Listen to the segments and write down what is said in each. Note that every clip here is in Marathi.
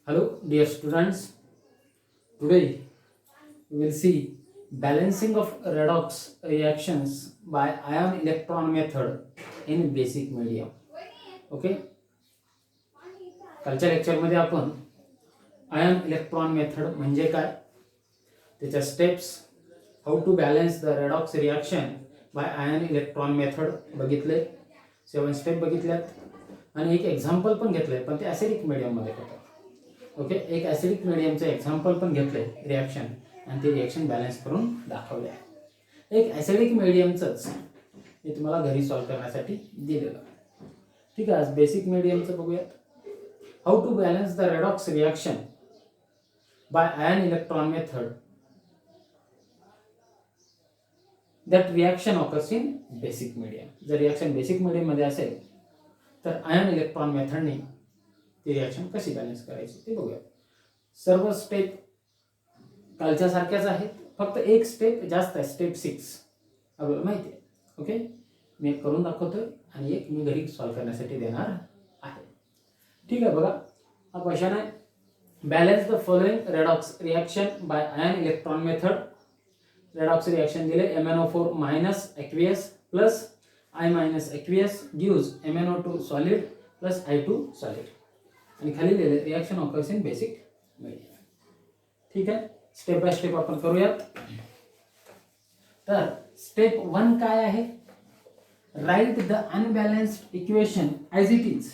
Hello, dear students. Today we will see balancing of redox reactions by ion electron method in basic medium. Okay. कालच्या लेक्चरमध्ये आपण आयन इलेक्ट्रॉन मेथड म्हणजे काय, त्याच्या steps, how to balance the redox reaction by ion electron method बघितले. 7 स्टेप बघितल्यात आणि एक एक्झाम्पल पण घेतलंय, पण ते ॲसिडिक मीडियममध्ये होतं. ओके, एक ॲसिडिक मीडियमचं एक्झाम्पल पण घेतलंय रिॲक्शन आणि ते रिॲक्शन बॅलन्स करून दाखवले. एक ॲसिडिक मीडियमचंच मी तुम्हाला घरी सॉल्व करण्यासाठी दिलेलं. ठीक आहे, आज बेसिक मीडियमचं बघूयात. How to balance the redox reaction by ion electron method that reaction occurs in basic medium. जर रिॲक्शन बेसिक मीडियममध्ये असेल तर आयन इलेक्ट्रॉन मेथडने ती रिॲक्शन कशी बॅलन्स करायची ते बघूया. सर्व स्टेप कालच्या सारख्याच आहेत, फक्त एक स्टेप जास्त आहे, स्टेप 6 आपल्याला माहिती आहे. ओके, मी एक करून दाखवतोय आणि एक मी घरी सॉल्व करण्यासाठी देणार आहे. ठीक आहे, बघा हा क्वेश्चन आहे. Balance the following redox reaction by ion electron method. Redox reaction दिले MnO4 minus aqueous plus I minus aqueous gives MnO2 solid plus I2 solid आणि खाली लिहिले reaction occurs in basic medium. ठीक आहे, स्टेप बाय स्टेप आपण करूयात. तर स्टेप 1 काय आहे? Write the unbalanced equation as it is.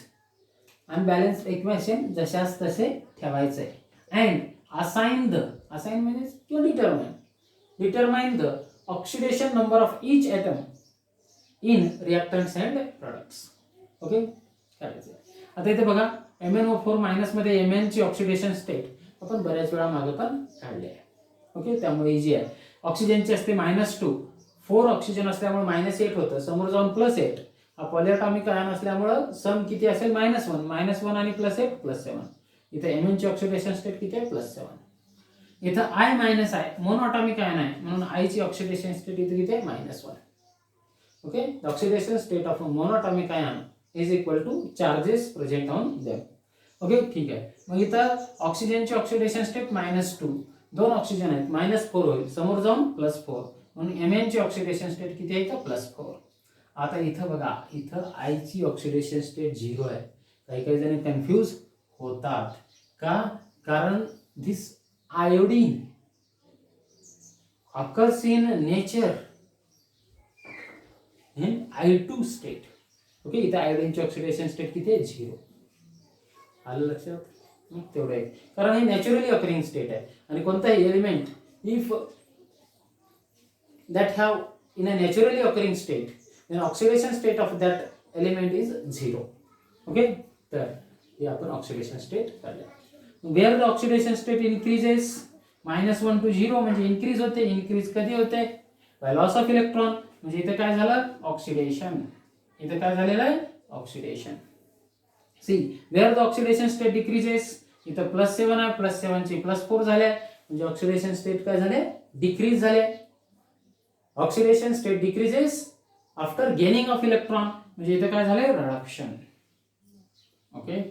Unbalanced equation जशास तसे ठेवायचे अँड असाइन म्हणजे किंवा determine the oxidation number of each atom in reactants and products. Okay, करायचं. आता इथे बघा MnO4 मायनस मध्ये Mn ची ऑक्सिडेशन स्टेट आपण बऱ्याच वेळा मागे पण काढले आहे. ओके, त्यामुळे इझी आहे. ऑक्सिजनची असते -2, 4 ऑक्सिजन असल्यामुळे -8 होतं, समोर जाऊन +8. हा पॉलिएटॉमिक आयन असल्यामुळे सम किती असेल -1 आणि +8 +7. इथे Mn ची ऑक्सिडेशन स्टेट किती आहे? +7. इथं I- मोनोअटॉमिक आयन आहे म्हणून I ची ऑक्सिडेशन स्टेट इथे किती आहे? -1. Okay, the oxidation state of a monoatomic ion is equal to charges present on them. Okay, ठीक आहे. मग इथं ऑक्सिजनची ऑक्सिडेशन स्टेट -2, 2 ऑक्सिजन आहेत, -4 होईल, समोर जाऊन +4 म्हणून Mn ची ऑक्सिडेशन स्टेट किती आहे? इथं +4. आता इथं बघा, इथं I ची ऑक्सिडेशन स्टेट 0 आहे. काही जण कन्फ्यूज होतात का? कारण this iodine occurs in nature in I2 state. Okay, इथे आयोडीनची ऑक्सिडेशन स्टेट किती आहे? 0. आलं लक्षात? तेवढं आहे, कारण हे नॅचरली अकरिंग स्टेट आहे आणि कोणताही element if that have in a naturally occurring state then oxidation state of that element is 0. Okay, तर हे आपण ऑक्सिडेशन स्टेट काढले. Where the oxidation state increases -1 to 0 म्हणजे इन्क्रीज होते. इन्क्रीज कधी होते? By loss of electron. म्हणजे इथे काय झालं? ऑक्सिडेशन. इथे काय झालेलं आहे? Oxidation. See, where the oxidation state decreases, इथं +7 आहे, +7 ची +4 झाले म्हणजे ऑक्सिडेशन स्टेट काय झाले? डिक्रीज झाले. Oxidation state decreases after gaining of electron म्हणजे इथे काय झाले? रिडक्शन. Okay,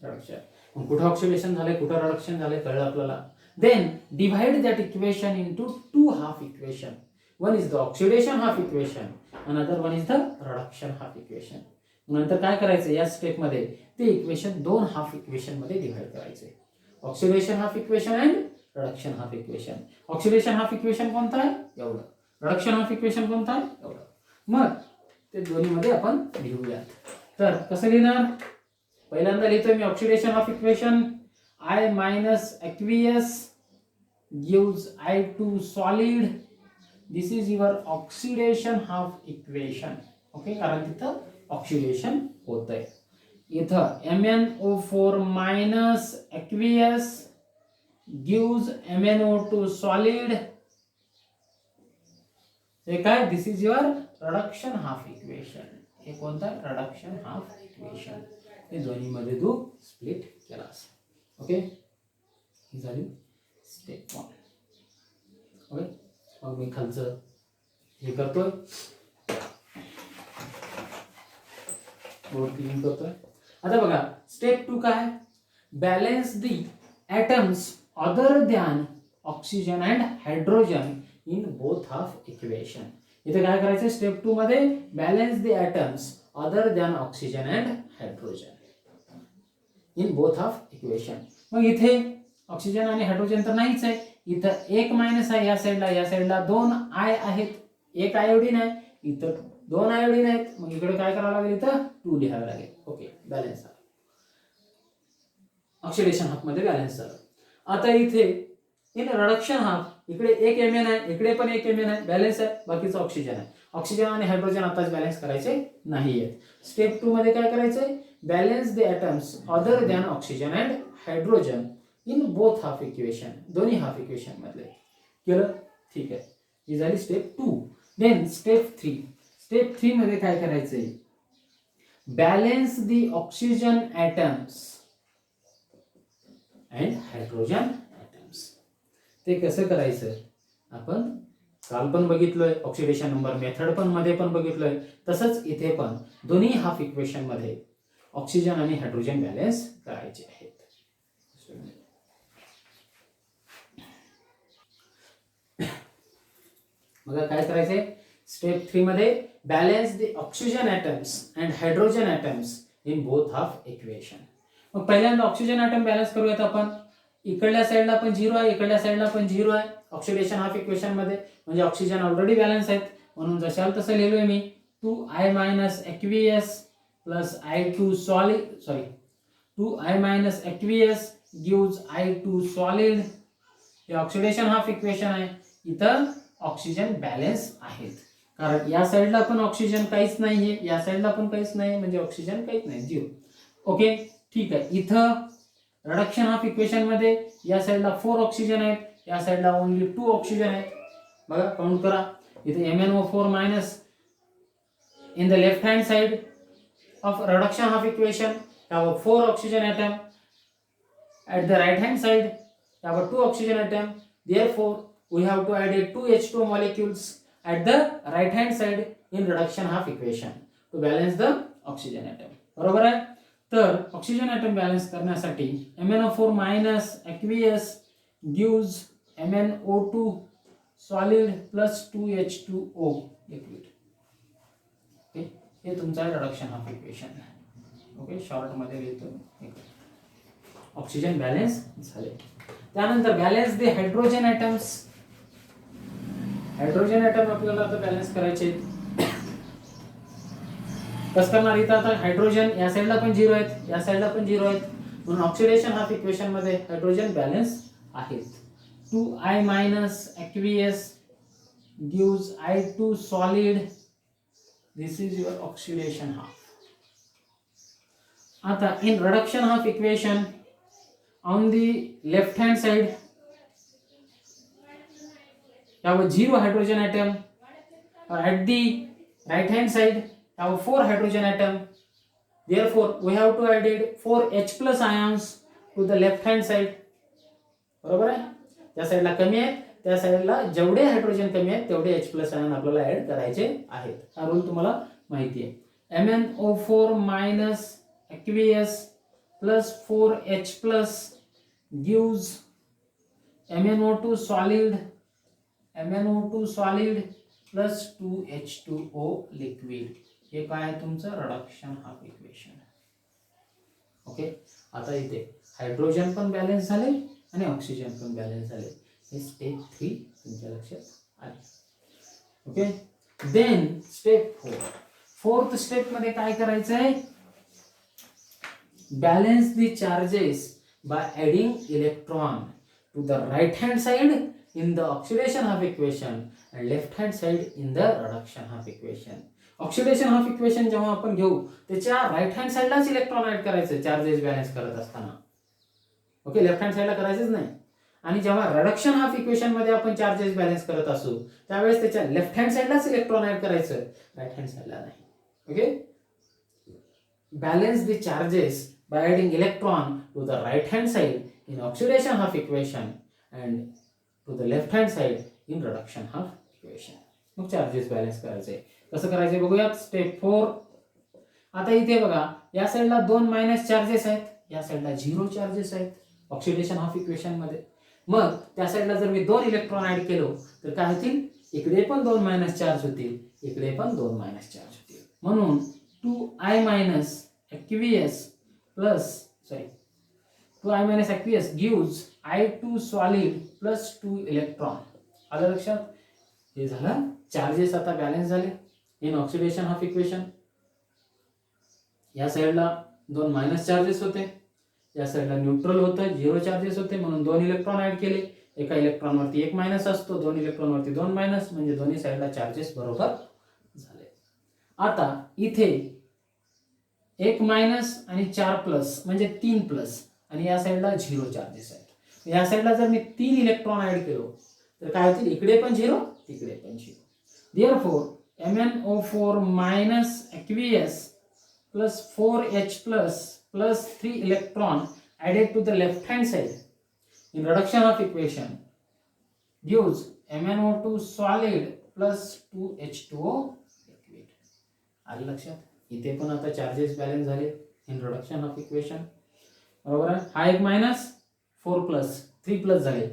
reduction. कुठं ऑक्सिडेशन झाले, कुठं रिडक्शन झाले कळलं आपल्याला. Then divide that equation into 2 half equation. One is the oxidation half equation, another one is the reduction half equation. नंतर काय करायचं या स्टेप मध्ये? ते इक्वेशन 2 हाफ इक्वेशन मध्ये डिवाइड करायचे. Oxidation half equation and reduction half equation. Oxidation half equation कोणतं आहे? एवढं. रिडक्शन हाफ इक्वेशन कोणतं आहे? एवढं. मग ते दोन्ही मध्ये आपण लिहूयात. तर कसं लिहिणार? पहिल्यांदा लिहितोय मी oxidation half equation. I minus aqueous gives I2 solid. This is your oxidation half equation. Okay, कारण तिथं ऑक्सिडेशन होतंय. इथं MnO4 minus aqueous gives MnO2 solid. हे काय? This is your reduction half equation. हे कोणतं? Reduction half equation. हे दोन्ही मध्ये तू स्प्लिट केलास. ओके, ही झाली स्टेप 1. ओके, मग मी खालचं हे करतोय, बोर्ड क्लीन करतोय. आता बघा स्टेप 2 काय? Balance the atoms other than oxygen and hydrogen in both of equation. इथे काय करायचं स्टेप 2 मध्ये balance the atoms other than oxygen and hydrogen in both of equation. मग इथे ऑक्सिजन आणि हायड्रोजन तर नाहीच आहे, इथं एक मायनस आहे, या साईडला दोन आय आहेत, एक आयोडीन आहे, इथं दोन आयोडीन आहेत, मग इकडे काय करावं लागेल, इथं 2 लिहावं लागेल. ओके, बॅलन्स झालं, ऑक्सिडेशन हाफ मध्ये बॅलन्स झालं. आता इथे इन रिडक्शन हाफ इकडे एक Mn आहे, इकडे पण एक Mn आहे, बॅलन्स आहे, बाकीचं ऑक्सिजन आहे. ऑक्सिजन आणि हायड्रोजन आताच बॅलन्स करायचे नाहीये. स्टेप 2 मध्ये काय करायचंय, balance the atoms other than oxygen and hydrogen in both half equation, दोन्ही हाफ इक्वेशन मधले केलं. ठीक आहे, ही झाली स्टेप 2. Then step 3. स्टेप 3 मध्ये काय करायचंय, balance the oxygen atoms and hydrogen atoms. ते कसं करायचं आपण काल पण बघितलोय, ऑक्सिडेशन नंबर मेथड पण मध्ये पण बघितलोय, तसंच इथे पण दोन्ही हाफ इक्वेशन मध्ये ऑक्सिजन आणि हायड्रोजन बॅलन्स करायचे आहेत. मग काय करायचंय, स्टेप 3 मध्ये balance the oxygen atoms and hydrogen atoms in both half equation. मग पहिल्यांदा ऑक्सिजन ॲटम बॅलन्स करूयात आपण. इकडल्या साईडला पण 0 आहे, इकडल्या साईडला पण 0 आहे ऑक्सिडेशन हाफ इक्वेशन मध्ये, म्हणजे ऑक्सिजन ऑलरेडी बॅलन्स आहेत, म्हणून जशाल तसं लिहिलोय मी 2I - aqueous plus I2 solid, 2I - aqueous gives I2 solid. हे ऑक्सिडेशन हाफ इक्वेशन आहे. इथं ऑक्सिजन बॅलन्स आहेत, कारण या साईडला पण ऑक्सिजन काहीच नाहीये, या साईडला पण काहीच नाही, म्हणजे ऑक्सिजन काहीच नाही, 0. ओके, ठीक आहे. इथं रिडक्शन हाफ इक्वेशन मध्ये या साईडला 4 ऑक्सिजन आहेत, या साईडला ओनली 2 ऑक्सिजन आहेत. बघा काउंट करा, इथे MnO4- in the left hand side of reduction half equation have 4 oxygen atom, at the right hand side have 2 oxygen atom, therefore we have to add 2 H2 molecules at the right hand side in reduction half equation to balance the oxygen atom. बरोबर आहे. तर ऑक्सिजन ॲटम बॅलन्स करण्यासाठी MnO4- aqueous gives MnO2 solid plus 2H2O liquid. Okay, हे तुमचा reduction half equation. Okay, short मध्ये लिहितो, ऑक्सिजन बॅलन्स झाले. त्यानंतर balance the hydrogen atoms. Hydrogen atom आपल्याला आता बॅलन्स करायचे. कसं करणार, इथं आता हायड्रोजन या साईडला पण 0 आहेत, या साईडला पण 0 आहेत, म्हणून ऑक्सिडेशन हाफ इक्वेशन मध्ये हायड्रोजन बॅलन्स आहेत. 2I- aqueous gives I2 solid. This is your oxidation half. आता in reduction half equation, on the left hand side have a 0 hydrogen atom, or at the right hand side have 4 hydrogen atom. Therefore we have to add 4 H plus ions to the left hand side. बरोबर आहे, त्या साईडला कमी आहे, त्या साईडला जेवढे हायड्रोजन कमी आहेत तेवढे H प्लस आयन आपल्याला ऍड करायचे आहेत. हा रूल तुम्हाला माहिती आहे. MnO4- aqueous plus 4H plus gives MnO2 solid plus 2H2O liquid. हे काय आहे तुमचं रिडक्शन हाफ इक्वेशन. ओके, आता इथे हायड्रोजन पण बॅलन्स झाले आणि ऑक्सिजन पण बॅलन्स झाले. हे स्टेप 3 तुमच्या लक्षात आले. Okay, then step 4. Fourth step मध्ये काय करायचं आहे, balance the charges by adding electron to the right hand side in the oxidation half equation and left hand side in the reduction half equation. Oxidation half equation जेव्हा आपण घेऊ त्याच्या राइट हँड साइडलाच इलेक्ट्रॉन ऍड करायचं चार्जेस बॅलन्स करत असताना. ओके, लेफ्ट हँड साइडला करायचंच नाही. आणि जेव्हा रिडक्शन हाफ इक्वेशन मध्ये आपण चार्जेस बॅलन्स करत असू त्यावेळेस त्याच्या लेफ्ट हँड साइडलाच इलेक्ट्रॉन ऍड करायचं, राइट हँड साइडला नाही. Okay, balance the charges by adding electron to the right hand side in oxidation half equation and to the left hand side in reduction half equation. मग चार्जेस बॅलन्स करायचे. कसं करायचे बघूयात. स्टेप 4. आता इथे बघा या साईडला 2 मायनस चार्जेस आहेत, या साईडला 0 चार्जेस आहेत ऑक्सिडेशन हाफ इक्वेशन मध्ये. मग त्या साईडला जर मी 2 इलेक्ट्रॉन ऍड केलो तर काय होतील, इकडे पण 2 मायनस चार्ज होतील, इकडे पण 2 मायनस चार्ज होतील. म्हणून 2i minus aqueous plus 2i minus aqueous gives I2 solid plus 2 electron. आलं लक्षात? हे झालं चार्जेस आता बॅलन्स झाले इन ऑक्सिडेशन हाफ इक्वेशन. या साईडला 2 मायनस चार्जेस होते, या साईडला न्यूट्रल होतं, 0 चार्जेस होते, म्हणून 2 इलेक्ट्रॉन ऍड केले. एका इलेक्ट्रॉनवरती 1 मायनस असतो, 2 इलेक्ट्रॉनवरती 2 मायनस, म्हणजे दोन्ही साईडला चार्जेस बरोबर झाले. आता इथे 1 मायनस आणि 4 प्लस म्हणजे 3 प्लस, आणि या साईडला 0 चार्जेस आहेत. या साईडला जर मी 3 इलेक्ट्रॉन ऍड केलो तर काय होतील, इकडे पण 0, तिकडे पण 0. Therefore MnO4 minus aqueous plus 4H plus 3 electron added to the left hand side in reduction of equation gives MnO2 solid plus 2H2O liquid. आलं लक्षात? इथे पण आता चार्जेस बॅलन्स झाले इन रिडक्शन ऑफ इक्वेशन. बरोबर आहे? हा 1 मायनस 4 प्लस 3 प्लस झाले.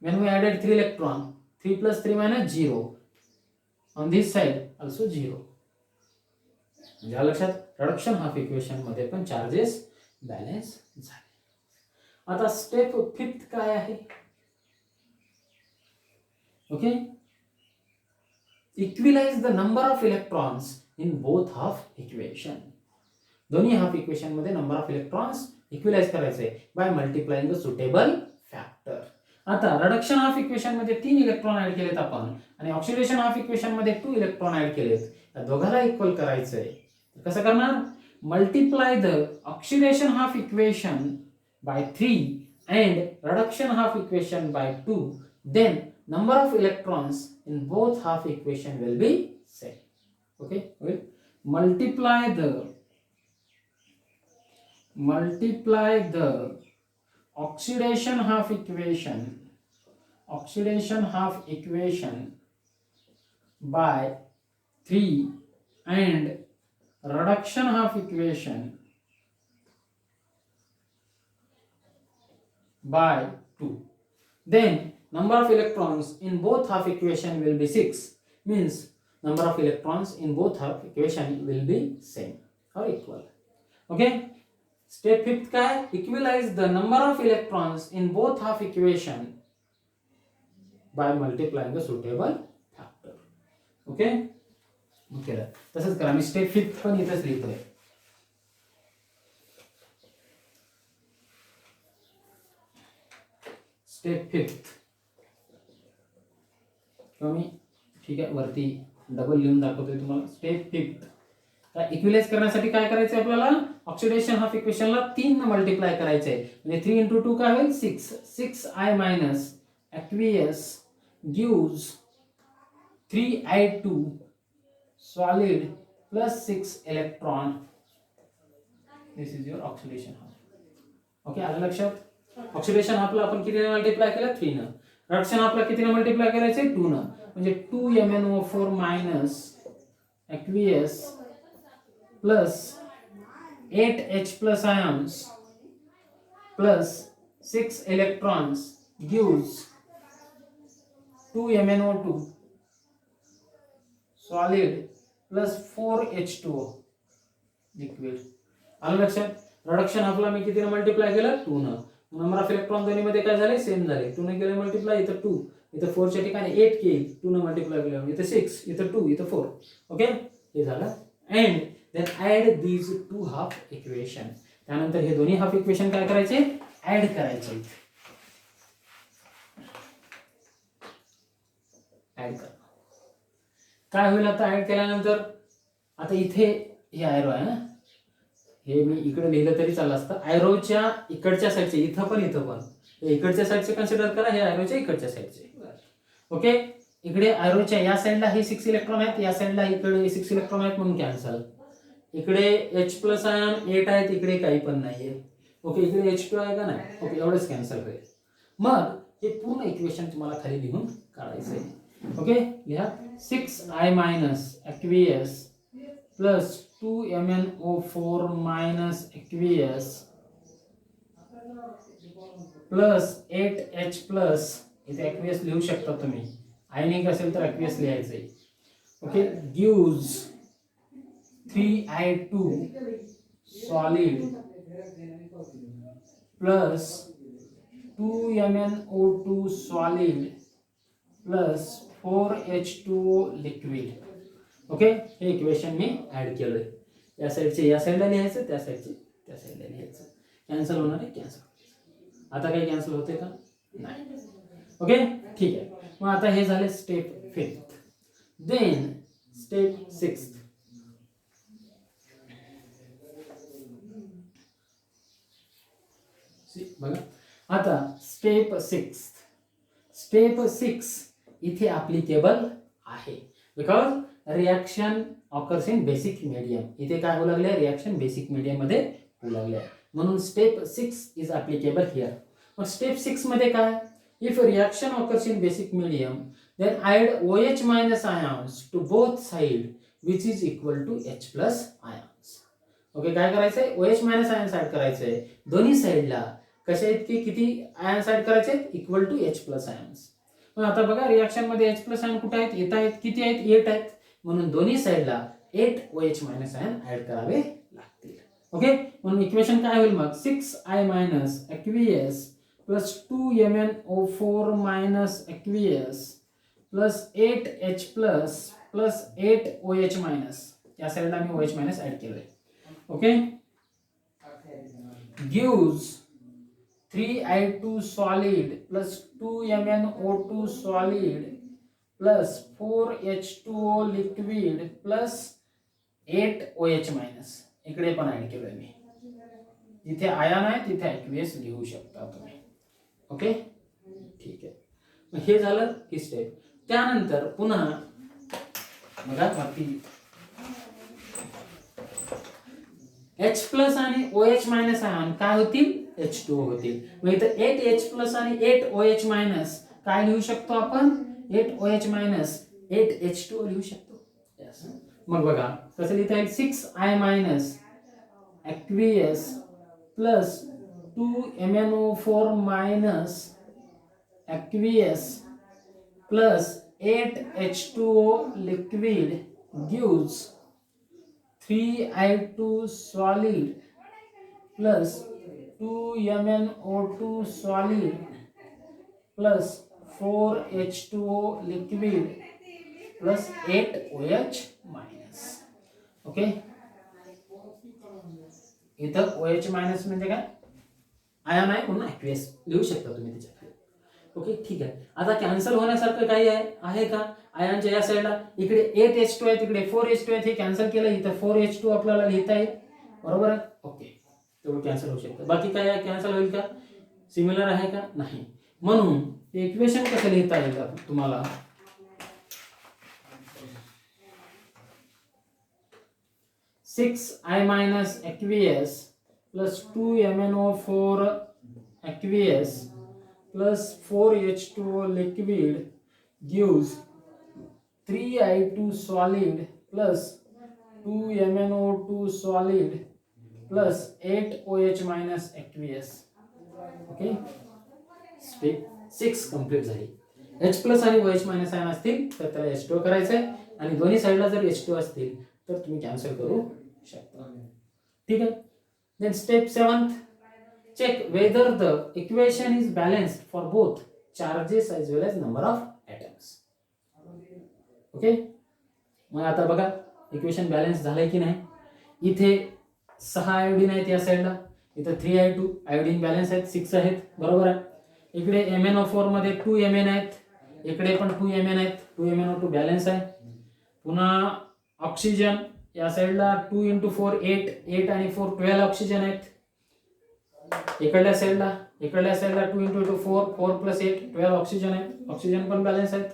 when we added 3 electron, 3 plus 3 minus 0, on this side also 0. म्हणजे लक्षात, रिडक्शन हाफ इक्वेशन मध्ये पण चार्जेस बॅलन्स झाले. आता स्टेप 5th काय आहे? Okay, equalize the number of electrons in both half equation. दोन्ही हाफ इक्वेशन मध्ये नंबर ऑफ इलेक्ट्रॉन्स इक्विलाइज करायचे by multiplying the suitable factor. आता रिडक्शन हाफ इक्वेशन मध्ये 3 इलेक्ट्रॉन ऍड केलेत आपण, आणि ऑक्सिडेशन हाफ इक्वेशन मध्ये 2 इलेक्ट्रॉन ऍड केलेत. या दोघाला इक्वल करायचंय. कसं करणार? Multiply the oxidation half equation by 3 and reduction half equation by 2, then number of electrons in both half equation will be same. Okay, multiply the oxidation half equation by 3 and reduction half equation by 2, then number of electrons in both half equation will be 6, means number of electrons in both half equation will be same or equal. Okay, step 5th काय? Equalise the number of electrons in both half equation bye multiplying the suitable factor. Okay, केलं. तसंच करा. मी स्टेप 5th पण इथेच लिहितोय. स्टेप 5th मी ठीक आहे वरती डबल लिहून दाखवतोय तुम्हाला. स्टेप 5th इक्विलाइज करण्यासाठी काय करायचं आपल्याला? ऑक्सिडेशन हाफ इक्वेशनला 3 ने मल्टिप्लाय करायचंय. म्हणजे 3 × 2 काय होईल? 6. 6i minus aqueous gives 3i2 solid plus 6 electron. This is your oxidation half. Okay, आलं लक्षात? ऑक्सिडेशन हाफला आपण कितीने मल्टिप्लाय केलं? 3 न. रिडक्शन हाफला कितीने मल्टिप्लाय करायचे? 2 न. म्हणजे 2MnO4 minus aqueous plus 8H plus ions plus 6 electrons gives 2MnO2 solid plus 4H2O liquid. आलं लक्षात? रिडक्शन हाफला मी कितीने मल्टिप्लाय केलं? 2 न. नंबर ऑफ इलेक्ट्रॉन दोन्ही मध्ये काय झाले? सेम झाले. 2 ने केले मल्टिप्लाय, इथं 2, इथं 4 च्या ठिकाणी 8 केली, 2 ने मल्टिप्लाय केलं, इथं 6, इथं 2, इथं 4. ओके, हे झालं. End then add these two half equation. त्यानंतर हे दोन्ही हाफ इक्वेशन काय करायचे? ऍड करायचे. ऍड करा. काय होईल आता ऍड केल्यानंतर? आता इथे हे एरो आहे ना, हे मी इकडे लिहिलं तरी चाललं असतं. एरोच्या इकडच्या साईडचे, इथं पण इकडच्या साईडचे कन्सिडर करा, हे एरोच्या इकडच्या साईडचे. ओके, इकडे एरोच्या या साईडला हे 6 इलेक्ट्रॉन आहेत, या साईडला इकडे 6 इलेक्ट्रॉन आहेत, म्हणून कॅन्सल. इकडे H प्लस आयन 8 आहेत, इकडे काही पण नाहीये. ओके, इकडे H2 आहे का नाही? ओके, एवढंच कॅन्सल होईल. मग हे पूर्ण इक्वेशन तुम्हाला खाली लिहून काढायचं आहे. ओके, लिहा. 6i minus aqueous plus 2MnO4 minus aqueous plus 8H plus, इथे ॲक्वियस लिहू शकता तुम्ही, आयनिक असेल तर ॲक्वियस लिहायचंय. Okay, gives 3I2 solid plus 2MnO2 solid plus 4H2O liquid. Okay, हे इक्वेशन मी ऍड केलंय. या साईडचे या साईडला लिहायचं, त्या साईडचे त्या साईडला लिहायचं. कॅन्सल होणार आहे, कॅन्सल. आता काही कॅन्सल होते का? नाही. ओके, ठीक आहे. मग आता हे झाले step 5th. Then step 6th. बघा आता स्टेप 6th. स्टेप 6 इथे ऍप्लिकेबल आहे, because reaction occurs in basic medium. इथे काय होऊ लागले? रिएक्शन बेसिक मीडियम मध्ये होऊ लागले, म्हणून स्टेप 6 इज ऍप्लिकेबल हियर. मग स्टेप 6 मध्ये काय? If reaction occurs in basic medium then add OH minus ions to both side which is equal to H plus ions. Okay, काय करायचंय? OH minus ions ऍड करायचंय दोन्ही साइडला. कशा आहेत की किती आयन्स ऍड करायचे? Equal to H plus ions. पण आता बघा रिएक्शन मध्ये H प्लस आयन कुठे आहेत? येत आहेत. किती आहेत? 8 आहेत. म्हणून दोन्ही साइडला 8 OH मायनस आयन ऍड करावे लागतील. ओके, म्हणून इक्वेशन काय होईल मग? 6I minus aqueous plus 2MnO4 minus aqueous plus 8H plus plus 8OH minus. या साइडला मी OH मायनस ऍड केलंय. Okay, gives 3I2 solid plus 2MnO2 solid plus 4H2O liquid plus 8OH minus. इकडे पण ऍड केलंय मी. जिथे आयन आहे तिथे ॲक्वियस लिहू शकता तुम्ही. ओके, ठीक आहे. मग हे झालं ही स्टेप. त्यानंतर पुन्हा बघा वरती H प्लस आणि OH मायनस आयन काय होतील? H2O होतील. मग इथं 8H प्लस आणि 8OH मायनस काय लिहू शकतो आपण? 8OH मायनस 8H2O लिहू शकतो. yes. मग बघा कसं लिहिता येईल? 6I minus aqueous plus 2MnO4 minus aqueous plus 8H2O liquid gives 3I2 solid plus 2MnO2 solid plus 4H2O liquid plus 8OH minus. Okay, इथं OH मायनस म्हणजे काय? आयन आहे म्हणून ॲक्वियस लिहू शकता तुम्ही त्याच्यात. ओके, ठीक आहे. आता कॅन्सल होण्यासारखं काही आहे का? आयनच्या या साईडला इकडे 8H2 आहे, तिकडे 4H2 आहे. हे कॅन्सल केलं, इथं 4H2 आपल्याला लिहिता येईल. बरोबर आहे? ओके, तेवढं कॅन्सल होऊ शकतं. बाकी काय आहे? कॅन्सल होईल का? सिमिलर आहे का? नाही. म्हणून इक्वेशन कसं लिहिता येईल तुम्हाला? I minus aqueous plus 2MnO4 aqueous plus 4H2O liquid gives 3I2 solid plus 2MnO2 solid plus 8OH minus aqueous. Okay, step 6 complete झाली. H प्लस आणि OH मायनस आयन असतील तर त्याला H2O करायचं आहे, आणि दोन्ही साईडला जर H2O असतील तर तुम्ही कॅन्सल करू शकता. ठीक आहे. Then step 7th, check whether the equation is balanced for both charges as well as number of atoms. Okay, मग आता बघा इक्वेशन बॅलन्स झालंय की नाही. इथे 6 आयोडीन आहेत या साईडला, इथे 3I2 आयोडीन बॅलन्स आहेत, 6 आहेत. बरोबर आहे. इकडे MnO4 मध्ये 2 Mn आहेत, इकडे पण 2 Mn आहेत. 2 MnO2 बॅलन्स आहे. पुन्हा ऑक्सिजन या साईडला 2 × 4 8 आणि 4 12 ऑक्सिजन आहेत. इकडल्या साईडला 2 × 4 4 + 8 12 ऑक्सिजन आहेत. ऑक्सिजन पण बॅलन्स आहेत.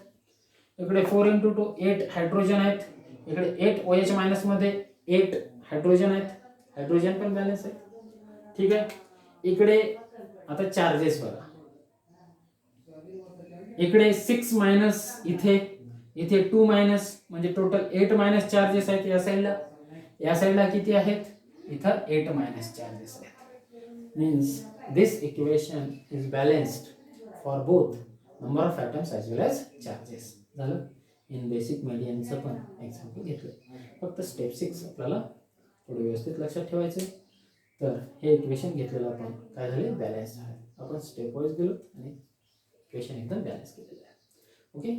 इकडे 4 × 2 8 हायड्रोजन आहेत. इकडे 8 OH मायनस मध्ये 8 हायड्रोजन आहेत. हायड्रोजन पण बॅलन्स आहे. ठीक आहे. इकडे आता चार्जेस बघा, इकडे 6 मायनस, इथे 2 मायनस, म्हणजे टोटल 8 मायनस चार्जेस आहेत या साईडला. या साईडला किती आहेत? इथं 8 मायनस चार्जेस आहेत. means this equation is balanced for both number of atoms as well as charges. झालं. इन बेसिक मीडियमचं पण एक्झाम्पल घेतलं. फक्त स्टेप 6 आपल्याला थोडं व्यवस्थित लक्षात ठेवायचं आहे. तर हे इक्वेशन घेतलेलं आपण काय झाले, बॅलन्स झाले. आपण स्टेप वाईज गेलो आणि इक्वेशन एकदम बॅलन्स केलेलं आहे. ओके,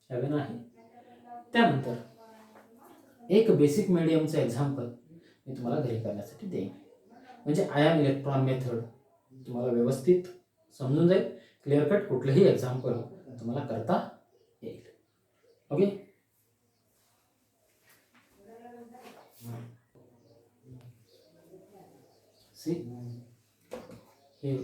हवे नाही. त्यानंतर एक बेसिक मीडियमचं एक्झाम्पल मी तुम्हाला घरी करण्यासाठी देईन. म्हणजे आयन इलेक्ट्रॉन मेथड तुम्हाला व्यवस्थित समजून जाईल. क्लिअर कट कुठलंही एक्झाम्पल तुम्हाला करता येईल. ओके, सी हे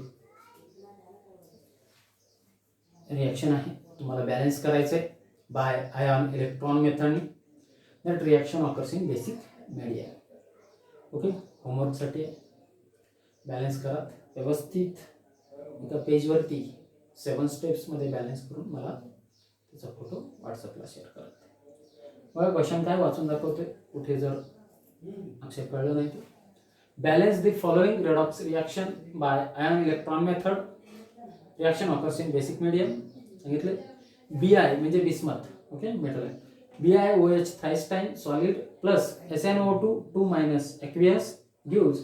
रिॲक्शन आहे, तुम्हाला बॅलन्स करायचं आहे बाय आयन इलेक्ट्रॉन मेथडनी. That reaction occurs in basic medium. Okay, होमवर्कसाठी बॅलन्स करा व्यवस्थित. एका पेजवरती 7 स्टेप्समध्ये बॅलन्स करून मला त्याचा फोटो व्हॉट्सअपला शेअर करा. बघा क्वेश्चन काय वाचून दाखवते, कुठे जर अक्षर कळलं नाही तर. Balance the following redox reaction by ion electron method. Reaction occurs in basic medium सांगितले. BI म्हणजे बिस्मथ. ओके, मेटल आहे. BiOH थायस्टाईन solid plus SnO2 2 minus aqueous gives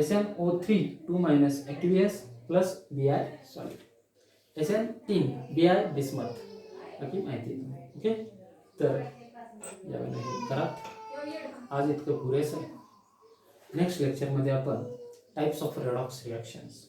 SnO3 2 minus aqueous plus Bi solid. SN3 Bi bismuth. बाकी माहिती. ओके, तर यावेळी करा. आज इतकं पुरेसं आहे. नेक्स्ट लेक्चरमध्ये आपण टाइप्स ऑफ रेडॉक्स रिॲक्शन्स